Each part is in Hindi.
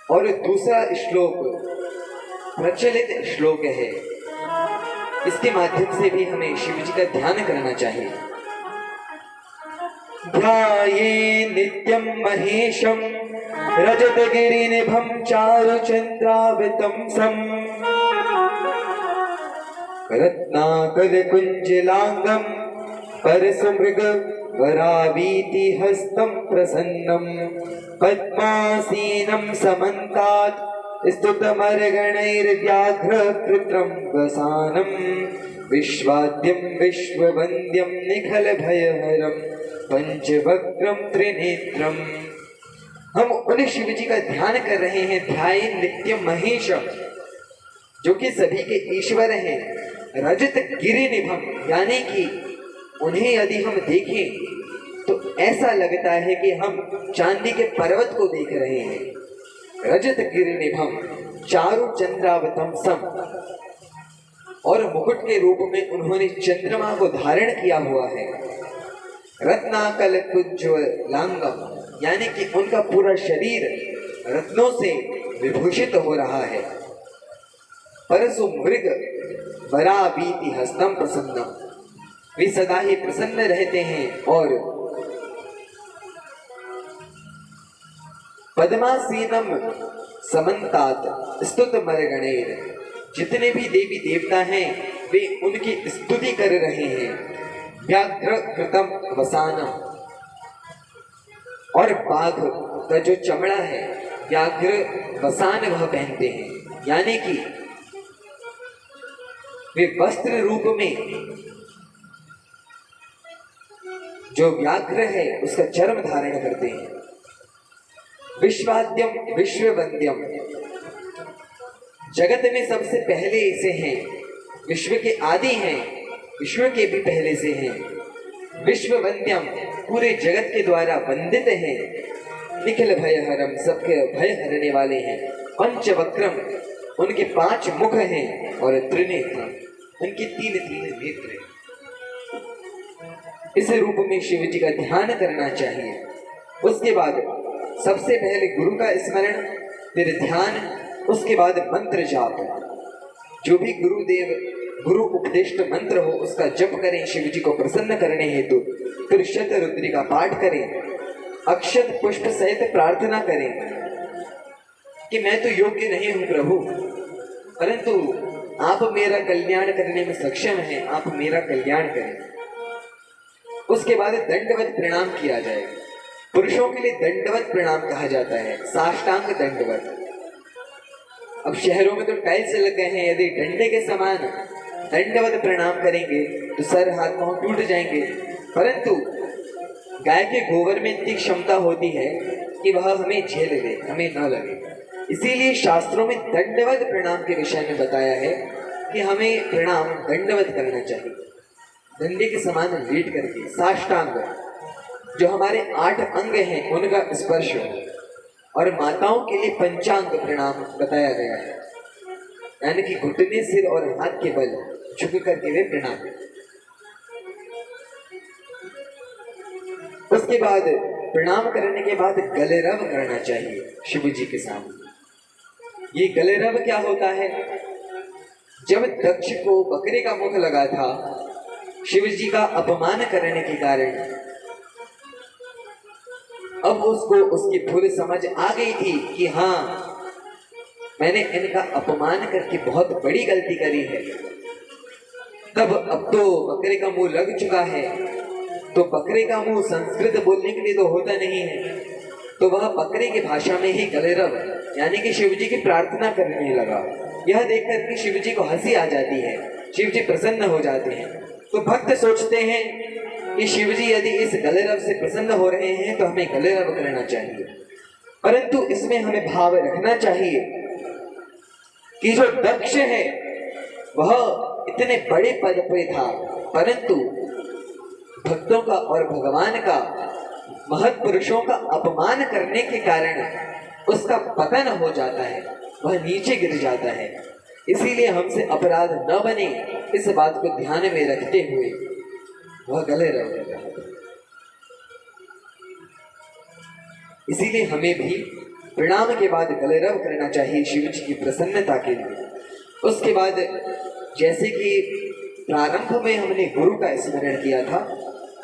और दूसरा श्लोक प्रचलित श्लोक है, इसके माध्यम से भी हमें शिव जी का ध्यान करना चाहिए। ध्याये नित्यं महेशं रजतगिरिनिभं चारुचन्द्रावृतं सं रत्नाकरकुञ्जलाङ्गं परसुमृगवरावीतिहस्तं प्रसन्नं पद्मासीनं समन्तात् स्तुतमर्गणैर्व्याघ्रकृत्रं वसानं विश्वाद्यं विश्ववन्द्यं निखलभयहरं पंचवक्त्रं त्रिनेत्रम। हम उन शिव जी का ध्यान कर रहे हैं। ध्याये नित्यम महेशम, जो कि सभी के ईश्वर हैं। रजत गिरि निभम, यानी कि उन्हें यदि हम देखें तो ऐसा लगता है कि हम चांदी के पर्वत को देख रहे हैं। रजत गिरि निभम चारु चंद्रावतम सम, और मुकुट के रूप में उन्होंने चंद्रमा को धारण किया हुआ है। रत्नाकल कुज्ज्वलांगम, यानी कि उनका पूरा शरीर रत्नों से विभूषित हो रहा है। परसु मृग वरावीति हस्तम प्रसन्नम, वे सदा ही प्रसन्न रहते हैं। और पद्मासीनम समन्तात स्तुत मरगणेर, जितने भी देवी देवता हैं वे उनकी स्तुति कर रहे हैं। व्याघ्र कृतम वसानम, और बाघ का जो चमड़ा है व्याघ्र वसान वह पहनते हैं, यानी कि वे वस्त्र रूप में जो व्याघ्र है उसका चर्म धारण करते हैं। विश्वाद्यम विश्ववंद्यम, जगत में सबसे पहले से हैं, विश्व के आदि हैं, विश्व के भी पहले से हैं। विश्ववंद्यम, पूरे जगत के द्वारा वंदित हैं। निखिल भयहरम, सबके भय हरने वाले हैं। पंचवक्त्रम, उनके 5 मुख हैं। और त्रिनेत्रम, उनके 3 नेत्र हैं। इस रूप में शिव जी का ध्यान करना चाहिए। उसके बाद सबसे पहले गुरु का स्मरण, फिर ध्यान, उसके बाद मंत्र जाप। जो भी गुरुदेव गुरु उपदिष्ट मंत्र हो उसका जप करें शिव जी को प्रसन्न करने हेतु। फिर शतरुद्री का पाठ करें, अक्षत पुष्प सहित प्रार्थना करें कि मैं तो योग्य नहीं हूं प्रभु, परंतु आप मेरा कल्याण करने में सक्षम हैं, आप मेरा कल्याण करें। उसके बाद दंडवत प्रणाम किया जाए। पुरुषों के लिए दंडवत प्रणाम कहा जाता है, साष्टांग दंडवत। अब शहरों में तो टाइल्स लग गए हैं, यदि डंडे के समान दंडवत प्रणाम करेंगे तो सर हाथ पांव टूट जाएंगे। परंतु गाय के गोबर में इतनी क्षमता होती है कि वह हमें झेल ले, हमें न लगे। इसीलिए शास्त्रों में दंडवत प्रणाम के विषय में बताया है कि हमें प्रणाम दंडवत करना चाहिए, डंडे के समान लेट करके। साष्टांग, जो हमारे 8 अंग हैं उनका स्पर्श हो। और माताओं के लिए पंचांग प्रणाम बताया गया है, यानी कि घुटने, सिर और हाथ के बल झुक करके वे प्रणाम। उसके बाद प्रणाम करने के बाद गलेरव करना चाहिए शिव जी के सामने। ये गलेरव क्या होता है? जब दक्ष को बकरे का मुख लगा था शिव जी का अपमान करने के कारण, अब उसको उसकी पूरी समझ आ गई थी कि हाँ, मैंने इनका अपमान करके बहुत बड़ी गलती करी है। तब अब तो बकरे का मुंह लग चुका है, तो बकरे का मुंह संस्कृत बोलने के लिए तो होता नहीं है, तो वह बकरे की भाषा में ही गलेरव यानी कि शिव जी की प्रार्थना करने लगा। यह देखकर कि शिव जी को हंसी आ जाती है, शिव जी प्रसन्न हो जाते हैं। तो भक्त सोचते हैं कि शिव जी यदि इस गलेरव से प्रसन्न हो रहे हैं तो हमें गलेरव करना चाहिए। परंतु इसमें हमें भाव रखना चाहिए कि जो दक्ष है वह इतने बड़े पद पे था, परंतु भक्तों का और भगवान का, महत् पुरुषों का अपमान करने के कारण उसका पतन हो जाता है, वह नीचे गिर जाता है। इसीलिए हमसे अपराध न बने, इस बात को ध्यान में रखते हुए वह गले रह जाता है। इसीलिए हमें भी प्रणाम के बाद गलेरव करना चाहिए शिव जी की प्रसन्नता के लिए। उसके बाद जैसे कि प्रारंभ में हमने गुरु का स्मरण किया था,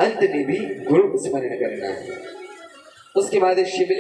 अंत में भी गुरु स्मरण करना है। उसके बाद शिवलिंग